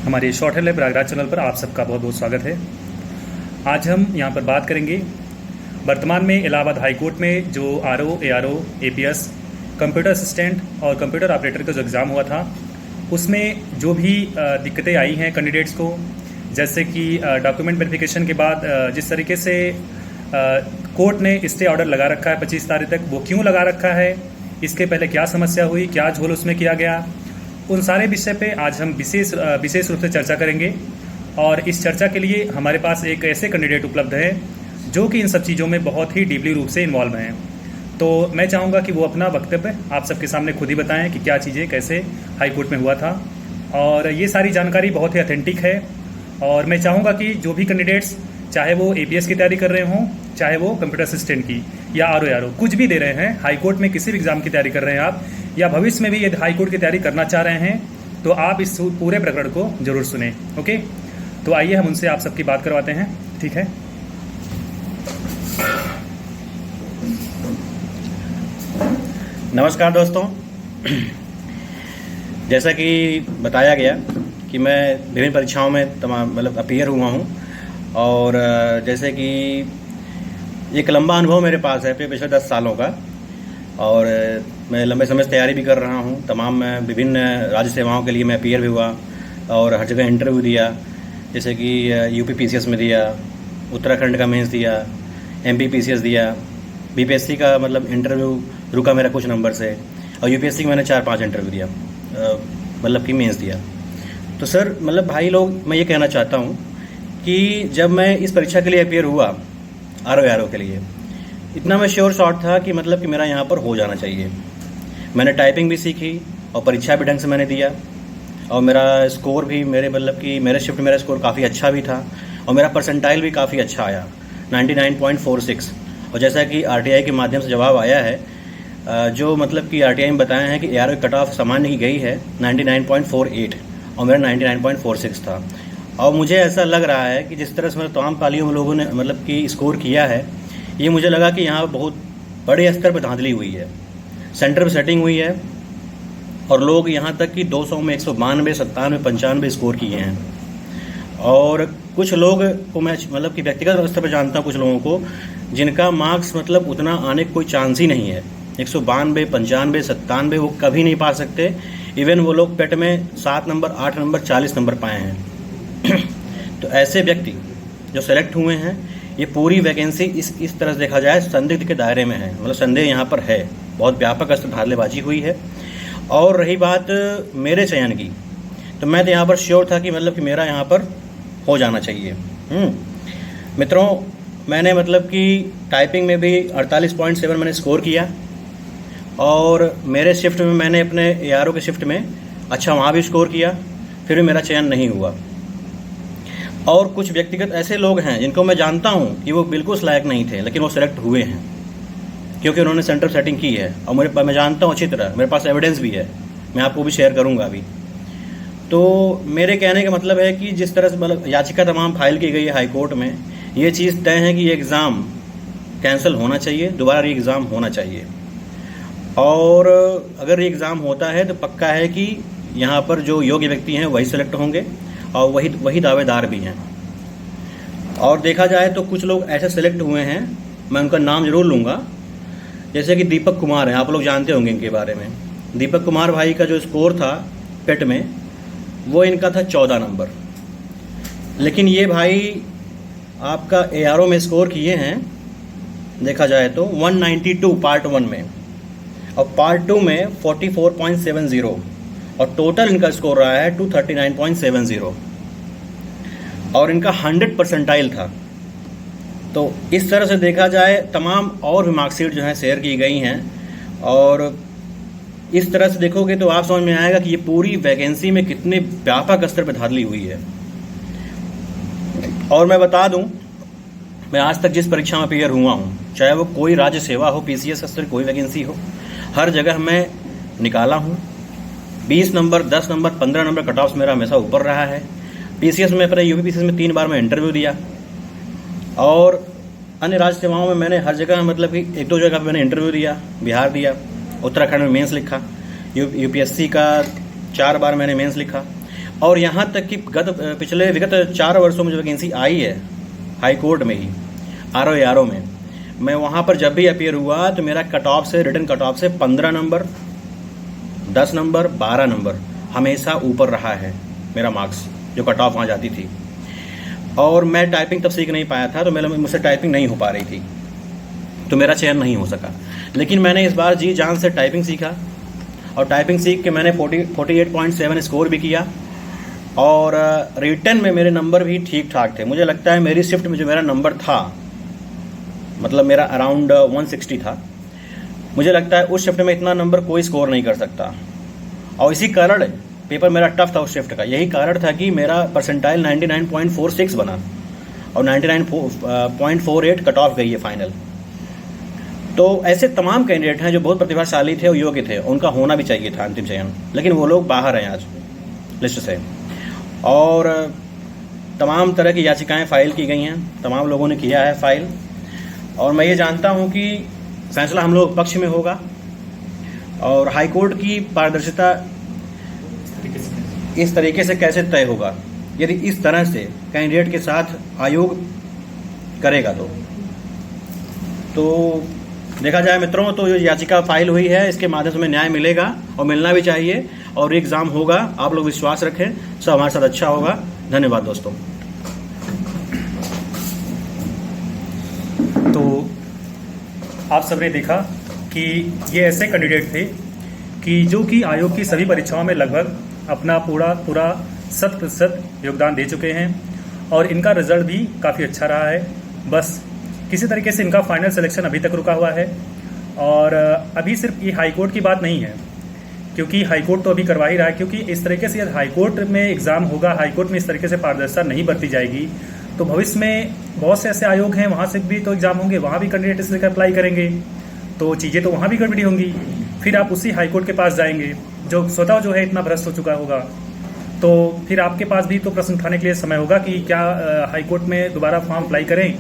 हमारे short head Prayagraj channel पर आप सबका बहुत बहुत स्वागत है। आज हम यहाँ पर बात करेंगे वर्तमान में इलाहाबाद हाई कोर्ट में जो RO, ARO, APS, computer assistant और कंप्यूटर ऑपरेटर का जो एग्ज़ाम हुआ था उसमें जो भी दिक्कतें आई हैं कैंडिडेट्स को, जैसे कि डॉक्यूमेंट वेरिफिकेशन के बाद जिस तरीके से कोर्ट ने स्टे ऑर्डर लगा रखा है 25 तारीख तक, वो क्यों लगा रखा है, इसके पहले क्या समस्या हुई, क्या झोल उसमें किया गया, उन सारे विषय पे आज हम विशेष रूप से चर्चा करेंगे। और इस चर्चा के लिए हमारे पास एक ऐसे कैंडिडेट उपलब्ध है जो कि इन सब चीज़ों में बहुत ही डीपली रूप से इन्वॉल्व हैं। तो मैं चाहूँगा कि वो अपना वक्तव्य आप सबके सामने खुद ही बताएं कि क्या चीज़ें कैसे हाई कोर्ट में हुआ था, और ये सारी जानकारी बहुत ही ऑथेंटिक है। और मैं चाहूँगा कि जो भी कैंडिडेट्स, चाहे वो एपीएस की तैयारी कर रहे हों, चाहे वो कंप्यूटर असिस्टेंट की या आरओ कुछ भी दे रहे हैं, हाई कोर्ट में किसी भी एग्ज़ाम की तैयारी कर रहे हैं आप, या भविष्य में भी यदि हाई कोर्ट की तैयारी करना चाह रहे हैं, तो आप इस पूरे प्रकरण को जरूर सुने। ओके, तो आइए हम उनसे आप सबकी बात करवाते हैं। ठीक है, नमस्कार दोस्तों। जैसा कि बताया गया कि मैं विभिन्न परीक्षाओं में तमाम अपीयर हुआ हूँ, और जैसे कि एक लंबा अनुभव मेरे पास है पिछले 10 सालों का, और मैं लंबे समय से तैयारी भी कर रहा हूँ। तमाम विभिन्न राज्य सेवाओं के लिए मैं अपीयर भी हुआ और हर जगह इंटरव्यू दिया, जैसे कि यूपी पीसीएस में दिया, उत्तराखंड का मेंस दिया, एमपी पीसीएस दिया, बीपीएससी का इंटरव्यू रुका मेरा कुछ नंबर से, और यूपीएससी का मैंने 4-5 इंटरव्यू दिया, कि मेंस दिया। तो सर भाई लोग, मैं ये कहना चाहता हूँ कि जब मैं इस परीक्षा के लिए अपीयर हुआ आरओ के लिए, इतना मैं श्योर शॉट था कि कि मेरा यहाँ पर हो जाना चाहिए। मैंने टाइपिंग भी सीखी और परीक्षा भी ढंग से मैंने दिया, और मेरा स्कोर भी मेरे शिफ्ट मेरा स्कोर काफ़ी अच्छा भी था, और मेरा परसेंटाइल भी काफ़ी अच्छा आया 99.46। और जैसा कि आरटीआई के माध्यम से जवाब आया है, जो कि आरटीआई में बताया है कि एआरओ कट ऑफ सामान्य की गई है 99.48 और मेरा 99.46 था। और मुझे ऐसा लग रहा है कि जिस तरह से तमाम पालियों में लोगों ने कि स्कोर किया है, ये मुझे लगा कि यहाँ बहुत बड़े स्तर पर धांधली हुई है, सेंटर पर सेटिंग हुई है, और लोग यहाँ तक कि 200 में 192, 97, 95 स्कोर किए हैं। और कुछ लोग को मैं कि व्यक्तिगत स्तर पर जानता हूँ, कुछ लोगों को जिनका मार्क्स उतना आने का कोई चांस ही नहीं है। 192, 95, 97 वो कभी नहीं पा सकते। इवन वो लोग पेट में 7 नंबर, 8 नंबर, 40 नंबर पाए हैं। तो ऐसे व्यक्ति जो सेलेक्ट हुए हैं, ये पूरी वैकेंसी इस तरह से देखा जाए संदिग्ध के दायरे में है, संदेह यहाँ पर है, बहुत व्यापक स्तर धारलेबाजी हुई है। और रही बात मेरे चयन की, तो मैं तो यहाँ पर श्योर था कि कि मेरा यहाँ पर हो जाना चाहिए। मित्रों, मैंने कि टाइपिंग में भी 48.7 मैंने स्कोर किया, और मेरे शिफ्ट में मैंने अपने एआरओ के शिफ्ट में अच्छा वहाँ भी स्कोर किया, फिर भी मेरा चयन नहीं हुआ। और कुछ व्यक्तिगत ऐसे लोग हैं जिनको मैं जानता हूँ कि वो बिल्कुल लायक नहीं थे, लेकिन वो सेलेक्ट हुए हैं क्योंकि उन्होंने सेंटर सेटिंग की है, और मैं जानता हूँ अच्छी तरह, मेरे पास एविडेंस भी है, मैं आपको भी शेयर करूँगा अभी। तो मेरे कहने का मतलब है कि जिस तरह से याचिका तमाम फाइल की गई है हाई कोर्ट में, ये चीज़ तय है कि ये एग्ज़ाम कैंसिल होना चाहिए, दोबारा री एग्ज़ाम होना चाहिए। और अगर ये एग्ज़ाम होता है तो पक्का है कि यहाँ पर जो योग्य व्यक्ति हैं वही सेलेक्ट होंगे, और वही दावेदार भी हैं। और देखा जाए तो कुछ लोग ऐसे सेलेक्ट हुए हैं, मैं उनका नाम जरूर लूँगा, जैसे कि दीपक कुमार हैं, आप लोग जानते होंगे इनके बारे में। दीपक कुमार भाई का जो स्कोर था पेट में, वो इनका था 14 नंबर, लेकिन ये भाई आपका एआरओ में स्कोर किए हैं देखा जाए तो 192 पार्ट 1 में, और पार्ट 2 में 44.70, और टोटल इनका स्कोर रहा है 239.70, और इनका 100 परसेंटाइल था। तो इस तरह से देखा जाए तमाम और भी मार्कशीट जो है शेयर की गई हैं, और इस तरह से देखोगे तो आप समझ में आएगा कि ये पूरी वैकेंसी में कितने व्यापक स्तर पर धांधली हुई है। और मैं बता दूं, मैं आज तक जिस परीक्षा में अपीयर हुआ हूँ, चाहे वो कोई राज्य सेवा हो, पीसीएस स्तर कोई वैकेंसी हो, हर जगह मैं निकाला हूँ। 20 number, 10 number, 15 number cut off मेरा हमेशा ऊपर रहा है। पीसीएस में, अपने यूपी पीसीएस में 3 बार मैं इंटरव्यू दिया, और अन्य राज्य सेवाओं में मैंने हर जगह कि 1-2 जगह पर मैंने इंटरव्यू दिया। बिहार दिया, उत्तराखंड में मेंस लिखा, यूपीएससी का 4 बार मैंने मेंस लिखा, और यहाँ तक कि पिछले विगत 4 वर्षों में जो वैकेंसी आई है हाई कोर्ट में ही RO में, मैं वहाँ पर जब भी अपीयर हुआ तो मेरा कट ऑफ से, रिटन कट ऑफ से 15 नंबर, 10 नंबर, 12 नंबर हमेशा ऊपर रहा है मेरा मार्क्स, जो कट ऑफ वहाँ जाती थी। और मैं टाइपिंग तब सीख नहीं पाया था, तो मुझसे टाइपिंग नहीं हो पा रही थी, तो मेरा चयन नहीं हो सका। लेकिन मैंने इस बार जी जान से टाइपिंग सीखा, और टाइपिंग सीख के मैंने 48.7 स्कोर भी किया, और रिटन में मेरे नंबर भी ठीक ठाक थे। मुझे लगता है मेरी शिफ्ट में जो मेरा नंबर था, मतलब मेरा अराउंड 160 था, मुझे लगता है उस शिफ्ट में इतना नंबर कोई स्कोर नहीं कर सकता। और इसी कारण पेपर मेरा टफ था उस शिफ्ट का, यही कारण था कि मेरा परसेंटाइल 99.46 बना और 99.48 कट ऑफ गई है फाइनल। तो ऐसे तमाम कैंडिडेट हैं जो बहुत प्रतिभाशाली थे और योग्य थे, उनका होना भी चाहिए था अंतिम चयन, लेकिन वो लोग बाहर हैं आज लिस्ट से। और तमाम तरह की याचिकाएं फाइल की गई हैं, तमाम लोगों ने किया है फाइल, और मैं ये जानता हूं कि फैसला हम लोग पक्ष में होगा। और हाई कोर्ट की पारदर्शिता इस तरीके से कैसे तय होगा, यदि इस तरह से कैंडिडेट के साथ आयोग करेगा तो देखा जाए मित्रों, तो जो याचिका फाइल हुई है इसके माध्यम से हमें न्याय मिलेगा और मिलना भी चाहिए, और एग्ज़ाम होगा। आप लोग विश्वास रखें, सब हमारे साथ अच्छा होगा। धन्यवाद दोस्तों। तो आप सबने देखा कि ये ऐसे कैंडिडेट थे कि जो कि आयोग की सभी परीक्षाओं में लगभग अपना पूरा 100% योगदान दे चुके हैं, और इनका रिजल्ट भी काफ़ी अच्छा रहा है। बस किसी तरीके से इनका फाइनल सिलेक्शन अभी तक रुका हुआ है। और अभी सिर्फ ये हाई कोर्ट की बात नहीं है, क्योंकि हाई कोर्ट तो अभी करवा ही रहा है, क्योंकि इस तरीके से यदि हाई कोर्ट में एग्ज़ाम होगा, हाई कोर्ट में इस तरीके से पारदर्शिता नहीं बरती जाएगी, तो भविष्य में बहुत से ऐसे आयोग हैं, वहाँ से भी तो एग्ज़ाम होंगे, वहाँ भी कैंडिडेट इस लेकर अप्लाई करेंगे, तो चीज़ें तो वहाँ भी गड़बड़ी होंगी। फिर आप उसी हाई कोर्ट के पास जाएंगे जो स्वतः जो है इतना भ्रष्ट हो चुका होगा, तो फिर आपके पास भी तो प्रश्न उठाने के लिए समय होगा कि क्या हाई कोर्ट में दोबारा फॉर्म अप्लाई करें,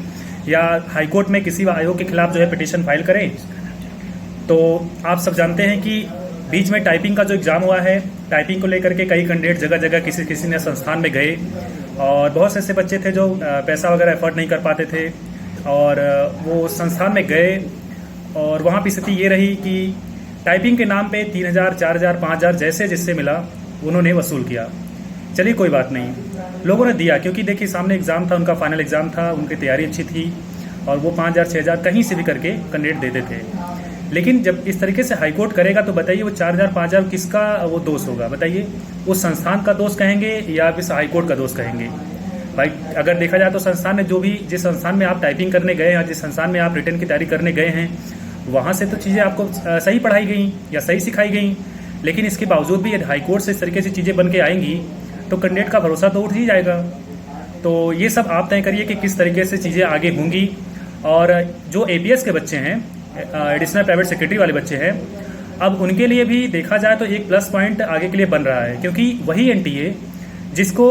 या हाई कोर्ट में किसी आयोग के खिलाफ जो है पिटीशन फाइल करें। तो आप सब जानते हैं कि बीच में टाइपिंग का जो एग्ज़ाम हुआ है, टाइपिंग को लेकर के कई कैंडिडेट जगह जगह किसी ने संस्थान में गए, और बहुत से ऐसे बच्चे थे जो पैसा वगैरह एफर्ट नहीं कर पाते थे, और वो संस्थान में गए, और वहाँ पर स्थिति ये रही कि टाइपिंग के नाम पे 3,000, 4,000, 5,000 जैसे जिससे मिला उन्होंने वसूल किया। चलिए कोई बात नहीं, लोगों ने दिया, क्योंकि देखिए सामने एग्ज़ाम था, उनका फाइनल एग्ज़ाम था, उनकी तैयारी अच्छी थी, और वो 5,000, 6,000 कहीं से भी करके कैंडिडेट देते थे। लेकिन जब इस तरीके से हाई कोर्ट करेगा तो बताइए वो 4,000, 5,000 किसका वो दोष होगा? बताइए, उस संस्थान का दोष कहेंगे या फिर हाई कोर्ट का दोष कहेंगे? भाई अगर देखा जाए तो संस्थान ने जिस संस्थान में आप टाइपिंग करने गए हैं, जिस संस्थान में आप रिटन की तैयारी करने गए हैं, वहाँ से तो चीज़ें आपको सही पढ़ाई गई या सही सिखाई गई। लेकिन इसके बावजूद भी यदि हाई कोर्ट से इस तरीके से चीज़ें बन के आएंगी तो कैंडिडेट का भरोसा तो उठ ही जाएगा। तो ये सब आप तय करिए कि किस तरीके से चीज़ें आगे होंगी। और जो APS के बच्चे हैं, एडिशनल प्राइवेट सेक्रेटरी वाले बच्चे हैं, अब उनके लिए भी देखा जाए तो एक प्लस पॉइंट आगे के लिए बन रहा है, क्योंकि वही NTA जिसको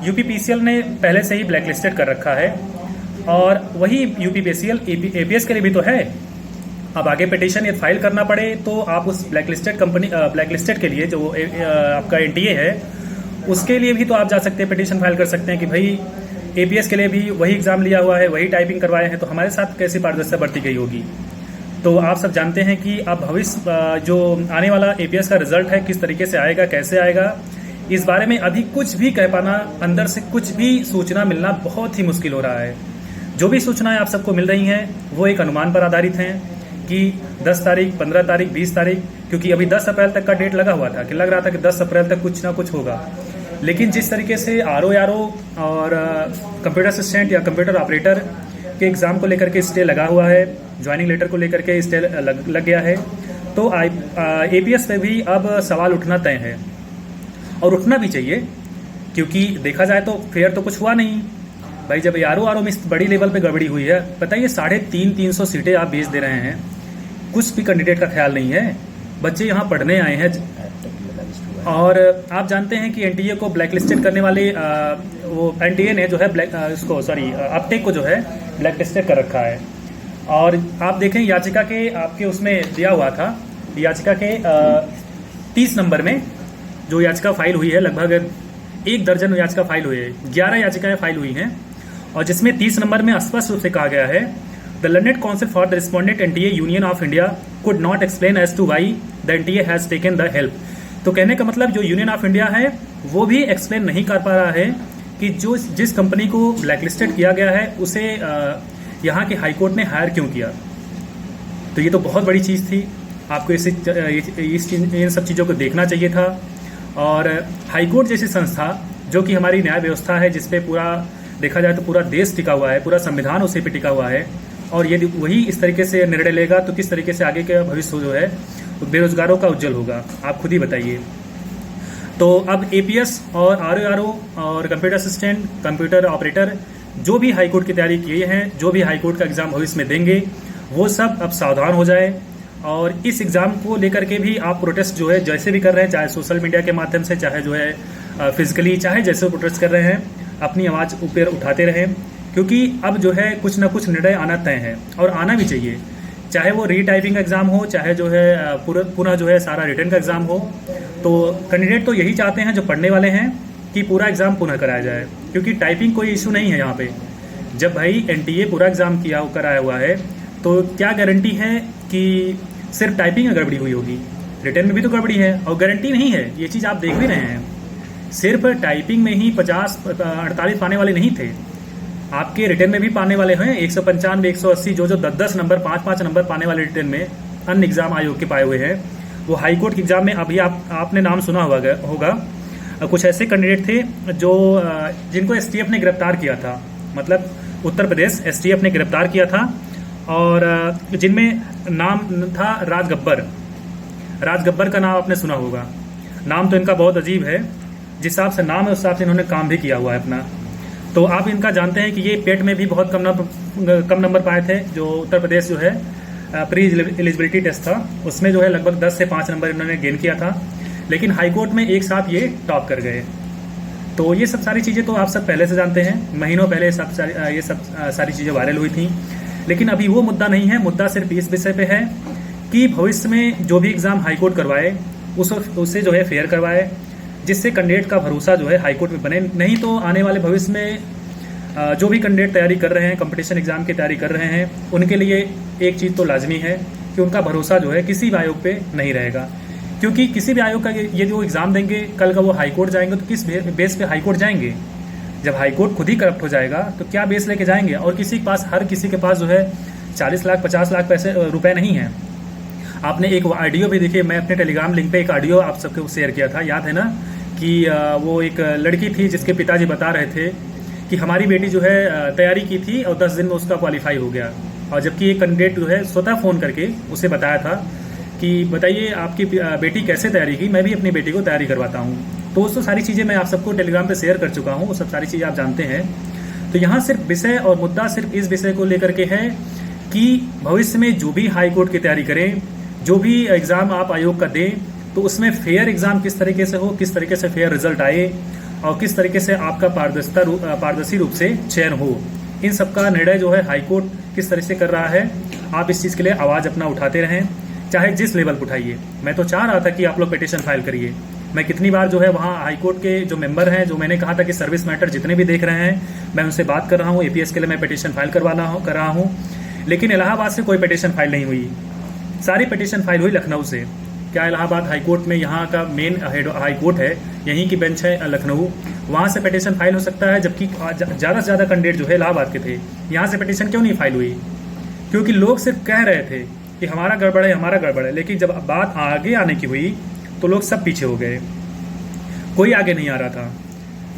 UPPCL ने पहले से ही ब्लैक लिस्टेड कर रखा है, और वही UPPCL APS के लिए भी तो है। अब आगे पिटीशन ये फाइल करना पड़े तो आप उस ब्लैक लिस्टेड के लिए जो आपका NTA है उसके लिए भी तो आप जा सकते हैं, पिटीशन फाइल कर सकते हैं कि भाई APS के लिए भी वही एग्ज़ाम लिया हुआ है, वही टाइपिंग करवाए हैं, तो हमारे साथ कैसी पारदर्शिता बरती गई होगी। तो आप सब जानते हैं कि अब भविष्य जो आने वाला APS का रिजल्ट है किस तरीके से आएगा, कैसे आएगा, इस बारे में अभी कुछ भी कह पाना, अंदर से कुछ भी सूचना मिलना बहुत ही मुश्किल हो रहा है। जो भी सूचनाएं आप सबको मिल रही हैं वो एक अनुमान पर आधारित हैं कि 10 तारीख, 15 तारीख, 20 तारीख, क्योंकि अभी 10 अप्रैल तक का डेट लगा हुआ था कि लग रहा था कि 10 अप्रैल तक कुछ ना कुछ होगा। लेकिन जिस तरीके से RO और कंप्यूटर असिस्टेंट या कंप्यूटर ऑपरेटर के एग्ज़ाम को लेकर के स्टे लगा हुआ है, ज्वाइनिंग लेटर को लेकर के स्टे लग गया है, तो APS पे भी अब सवाल उठना तय है, और उठना भी चाहिए, क्योंकि देखा जाए तो फेयर तो कुछ हुआ नहीं भाई। जब RO में इस बड़ी लेवल पे गड़बड़ी हुई है, बताइए 350 सीटें आप बेच दे रहे हैं, कुछ भी कैंडिडेट का ख्याल नहीं है, बच्चे यहाँ पढ़ने आए हैं। और आप जानते हैं कि NTA को ब्लैक लिस्टेड करने वाले वो NTA ने जो है अपटेक को जो है ब्लैक लिस्टेड कर रखा है। और आप देखें याचिका के आपके उसमें दिया हुआ था, याचिका के 30 नंबर में जो याचिका फाइल हुई है, लगभग 1 दर्जन याचिका फाइल हुई है, 11 याचिकाएं फाइल हुई हैं, और जिसमें 30 नंबर में स्पष्ट रूप से कहा गया है the learned counsel for the respondent NTA union of India could not explain as to why the NTA has taken the help. तो कहने का मतलब जो यूनियन ऑफ इंडिया है वो भी एक्सप्लेन नहीं कर पा रहा है कि जिस कंपनी को ब्लैकलिस्टेड किया गया है उसे यहाँ के हाईकोर्ट ने हायर क्यों किया। तो ये तो बहुत बड़ी चीज़ थी, आपको इन सब चीज़ों को देखना चाहिए था। और हाईकोर्ट जैसी संस्था जो कि हमारी न्याय व्यवस्था है, जिस पे पूरा देखा जाए तो पूरा देश टिका हुआ है, पूरा संविधान उसी पे टिका हुआ है, और यदि वही इस तरीके से निर्णय लेगा तो किस तरीके से आगे का भविष्य जो है बेरोजगारों का उज्जवल होगा, आप खुद ही बताइए। तो अब एपीएस और आरओ और कंप्यूटर असिस्टेंट, कंप्यूटर ऑपरेटर जो भी हाईकोर्ट की तैयारी किए हैं, जो भी हाईकोर्ट का एग्ज़ाम भविष्य में देंगे, वो सब अब सावधान हो जाए। और इस एग्ज़ाम को लेकर के भी आप प्रोटेस्ट जो है जैसे भी कर रहे हैं, चाहे सोशल मीडिया के माध्यम से, चाहे जो है फिजिकली, चाहे जैसे प्रोटेस्ट कर रहे हैं, अपनी आवाज़ ऊपर उठाते रहें, क्योंकि अब जो है कुछ ना कुछ निर्णय आना तय है और आना भी चाहिए। चाहे वो रीटाइपिंग का एग्ज़ाम हो, चाहे जो है पुनः जो है सारा रिटर्न का एग्ज़ाम हो। तो कैंडिडेट तो यही चाहते हैं जो पढ़ने वाले हैं कि पूरा एग्ज़ाम पुनः कराया जाए, क्योंकि टाइपिंग कोई इशू नहीं है यहाँ पे। जब भाई एनटीए पूरा एग्ज़ाम कराया हुआ है तो क्या गारंटी है कि सिर्फ टाइपिंग में गड़बड़ी हुई होगी, रिटर्न में भी तो गड़बड़ी है, और गारंटी नहीं है। ये चीज़ आप देख भी रहे हैं, सिर्फ टाइपिंग में ही 48 पाने वाले नहीं थे, आपके रिटर्न में भी पाने वाले हैं 195, 180, जो 10 नंबर, 5 नंबर पाने वाले रिटर्न में अन्य एग्जाम आयोग के पाए हुए हैं। वो हाईकोर्ट के एग्जाम में अभी आपने नाम सुना होगा कुछ ऐसे कैंडिडेट थे जो जिनको एसटीएफ ने गिरफ्तार किया था, मतलब उत्तर प्रदेश एसटीएफ ने गिरफ्तार किया था, और जिनमें नाम था राज गब्बर का नाम आपने सुना होगा। नाम तो इनका बहुत अजीब है, जिस हिसाब से नाम है उस हिसाब से इन्होंने काम भी किया हुआ है अपना। तो आप इनका जानते हैं कि ये पेट में भी बहुत कम नंबर पाए थे। जो उत्तर प्रदेश जो है प्री एलिजिबिलिटी टेस्ट था उसमें जो है लगभग 10 से 5 नंबर इन्होंने गेन किया था, लेकिन हाईकोर्ट में एक साथ ये टॉप कर गए। तो ये सब सारी चीज़ें तो आप सब पहले से जानते हैं, महीनों पहले ये सब सारी चीज़ें वायरल हुई थी। लेकिन अभी वो मुद्दा नहीं है, मुद्दा सिर्फ इस विषय पे है कि भविष्य में जो भी एग्ज़ाम हाईकोर्ट करवाए उसे जो है फेयर करवाए, जिससे कैंडिडेट का भरोसा जो है हाईकोर्ट में बने। नहीं तो आने वाले भविष्य में जो भी कैंडिडेट तैयारी कर रहे हैं, कंपटीशन एग्ज़ाम की तैयारी कर रहे हैं, उनके लिए एक चीज़ तो लाजमी है कि उनका भरोसा जो है किसी भी आयोग पे नहीं रहेगा। क्योंकि किसी भी आयोग का ये जो एग्ज़ाम देंगे, कल का वो हाईकोर्ट जाएंगे तो किस बेस पे हाईकोर्ट जाएंगे। जब हाईकोर्ट खुद ही करप्ट हो जाएगा तो क्या बेस लेके जाएंगे। और हर किसी के पास जो है 40 लाख 50 लाख रुपए नहीं है। आपने एक ऑडियो भी देखिए, मैं अपने टेलीग्राम लिंक पे एक ऑडियो आप सबको शेयर किया था, याद है ना, कि वो एक लड़की थी जिसके पिताजी बता रहे थे कि हमारी बेटी जो है तैयारी की थी और 10 दिन में उसका क्वालिफाई हो गया। और जबकि एक कैंडिडेट जो है स्वतः फ़ोन करके उसे बताया था कि बताइए आपकी बेटी कैसे तैयारी की, मैं भी अपनी बेटी को तैयारी करवाता हूँ। तो वो सारी चीज़ें मैं आप सबको टेलीग्राम पे शेयर कर चुका हूँ, वो सब सारी चीज़ें आप जानते हैं। तो यहाँ सिर्फ विषय और मुद्दा सिर्फ इस विषय को लेकर के है कि भविष्य में जो भी हाई कोर्ट की तैयारी करें, जो भी एग्ज़ाम आप आयोग का दें, तो उसमें फेयर एग्ज़ाम किस तरीके से हो, किस तरीके से फेयर रिजल्ट आए और किस तरीके से आपका पारदर्शी रूप से चयन हो। इन सब का निर्णय जो है हाई कोर्ट किस तरह से कर रहा है, आप इस चीज़ के लिए आवाज़ अपना उठाते रहें, चाहे जिस लेवल पर उठाइए। मैं तो चाह रहा था कि आप लोग पिटीशन फाइल करिए। मैं कितनी बार जो है वहाँ हाईकोर्ट के जो मेंबर हैं, जो मैंने कहा था कि सर्विस मैटर जितने भी देख रहे हैं, मैं उनसे बात कर रहा हूँ, एपीएस के लिए मैं पिटीशन फाइल कर रहा हूँ, लेकिन इलाहाबाद से कोई पिटीशन फाइल नहीं हुई। सारी पिटीशन फाइल हुई लखनऊ से। क्या इलाहाबाद हाईकोर्ट में यहाँ का मेन हाईकोर्ट है, यहीं की बेंच है लखनऊ, वहाँ से पिटीशन फाइल हो सकता है, जबकि ज़्यादा से ज़्यादा कैंडिडेट जो है इलाहाबाद के थे। यहाँ से पिटीशन क्यों नहीं फाइल हुई? क्योंकि लोग सिर्फ कह रहे थे कि हमारा गड़बड़ है, हमारा गड़बड़ है, लेकिन जब बात आगे आने की हुई तो लोग सब पीछे हो गए, कोई आगे नहीं आ रहा था।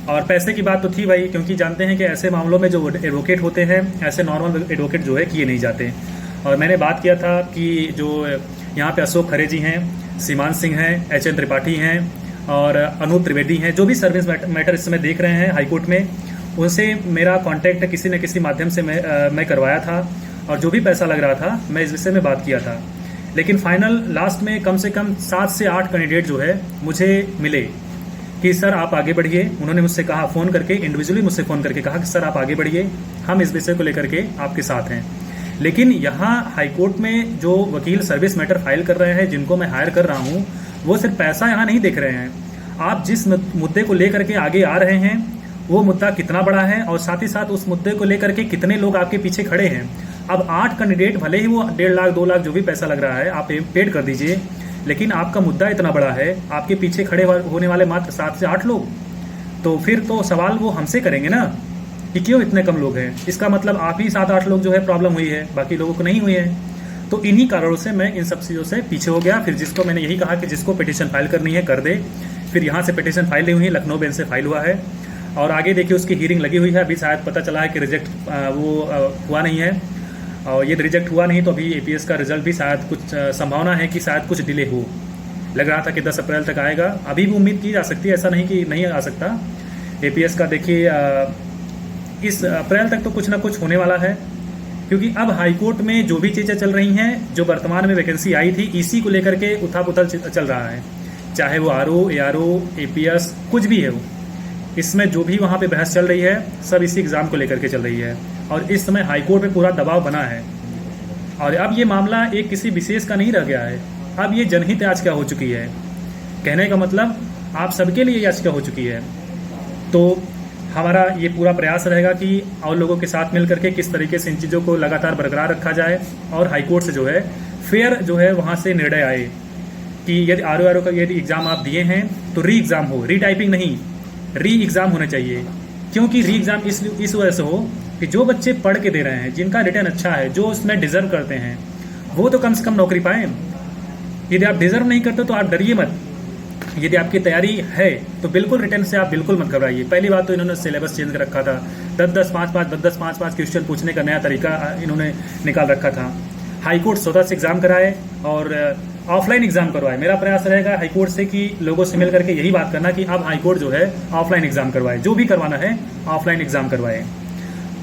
और पैसे की बात तो थी भाई, क्योंकि जानते हैं कि ऐसे मामलों में जो एडवोकेट होते हैं, ऐसे नॉर्मल एडवोकेट जो है किए नहीं जाते। और मैंने बात किया था कि जो यहाँ पे अशोक खरे जी हैं, सीमान सिंह हैं, एच.एन. त्रिपाठी हैं और अनूप त्रिवेदी हैं, जो भी सर्विस मैटर इस समय देख रहे हैं हाईकोर्ट में, उनसे मेरा कांटेक्ट किसी न किसी माध्यम से मैं करवाया था, और जो भी पैसा लग रहा था मैं इस विषय में बात किया था। लेकिन फाइनल लास्ट में कम से कम 7 से 8 कैंडिडेट जो है मुझे मिले कि सर आप आगे बढ़िए। उन्होंने मुझसे कहा, फ़ोन करके इंडिविजुअली मुझसे फ़ोन करके कहा कि सर आप आगे बढ़िए, हम इस विषय को लेकर के आपके साथ हैं। लेकिन यहाँ हाईकोर्ट में जो वकील सर्विस मैटर फाइल कर रहे हैं, जिनको मैं हायर कर रहा हूँ, वो सिर्फ पैसा यहाँ नहीं देख रहे हैं। आप जिस मुद्दे को लेकर के आगे आ रहे हैं वो मुद्दा कितना बड़ा है और साथ ही साथ उस मुद्दे को लेकर के कितने लोग आपके पीछे खड़े हैं। अब 8 कैंडिडेट, भले ही वो 1.5 लाख 2 लाख जो भी पैसा लग रहा है आप पेड कर दीजिए, लेकिन आपका मुद्दा इतना बड़ा है, आपके पीछे खड़े होने वाले मात्र 7 से 8 लोग, तो फिर तो सवाल वो हमसे करेंगे ना कि क्यों इतने कम लोग हैं। इसका मतलब आप ही 7-8 लोग जो है प्रॉब्लम हुई है, बाकी लोगों को नहीं हुई है। तो इन्हीं कारणों से मैं इन सब चीज़ों से पीछे हो गया। फिर जिसको मैंने यही कहा कि जिसको पिटीशन फाइल करनी है कर दे। फिर यहाँ से पिटीशन फाइल नहीं हुई है, लखनऊ बेंच से फाइल हुआ है और आगे देखिए उसकी हीयरिंग लगी हुई है। अभी शायद पता चला है कि रिजेक्ट हुआ नहीं है, और ये रिजेक्ट हुआ नहीं तो अभी एपीएस का रिजल्ट भी शायद कुछ संभावना है कि शायद कुछ डिले हो। लग रहा था कि 10 अप्रैल तक आएगा, अभी भी उम्मीद की जा सकती है, ऐसा नहीं कि नहीं आ सकता। एपीएस का देखिए इस अप्रैल तक तो कुछ ना कुछ होने वाला है, क्योंकि अब हाईकोर्ट में जो भी चीज़ें चल रही हैं, जो वर्तमान में वैकेंसी आई थी, इसी को लेकर के उथल पुथल चल रहा है। चाहे वो आरओ, एआरओ, एपीएस कुछ भी है, वो इसमें जो भी वहाँ पे बहस चल रही है सब इसी एग्ज़ाम को लेकर के चल रही है। और इस समय हाईकोर्ट पे पूरा दबाव बना है और अब ये मामला एक किसी विशेष का नहीं रह गया है, अब ये जनहित याचिका हो चुकी है। कहने का मतलब आप सबके लिए याचिका हो चुकी है। तो हमारा ये पूरा प्रयास रहेगा कि और लोगों के साथ मिल करके किस तरीके से इन चीज़ों को लगातार बरकरार रखा जाए और हाईकोर्ट से जो है फेयर जो है वहाँ से निर्णय आए कि यदि आरओ का यदि एग्ज़ाम आप दिए हैं तो री एग्ज़ाम हो, री टाइपिंग नहीं, री एग्ज़ाम होने चाहिए। क्योंकि री एग्ज़ाम इस वजह से हो कि जो बच्चे पढ़ के दे रहे हैं, जिनका रिटर्न अच्छा है, जो उसमें डिज़र्व करते हैं, वो तो कम से कम नौकरी पाएँ। यदि आप डिज़र्व नहीं करते तो आप डरिए मत। यदि आपकी तैयारी है तो बिल्कुल रिटर्न से आप बिल्कुल मत घबराइए। पहली बात तो इन्होंने सिलेबस चेंज कर रखा था, 10-10, 5-5, 10-10, 5-5 क्वेश्चन पूछने का नया तरीका इन्होंने निकाल रखा था। हाईकोर्ट स्वतः से एग्ज़ाम कराए और ऑफलाइन एग्ज़ाम करवाए। मेरा प्रयास रहेगा हाईकोर्ट से कि लोगों से मिल करके यही बात करना कि अब हाईकोर्ट जो है ऑफलाइन एग्ज़ाम करवाए, जो भी करवाना है ऑफलाइन एग्ज़ाम करवाए।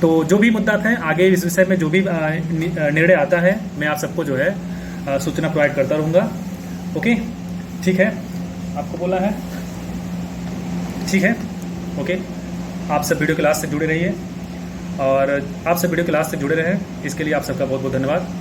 तो जो भी मुद्दा था आगे इस विषय में जो भी निर्णय आता है मैं आप सबको जो है सूचना प्रोवाइड करता रहूँगा। ओके, ठीक है, आपको बोला है, ठीक है, ओके। आप सब वीडियो क्लास से जुड़े रहिए और आप सब वीडियो क्लास से जुड़े रहें, इसके लिए आप सबका बहुत बहुत धन्यवाद।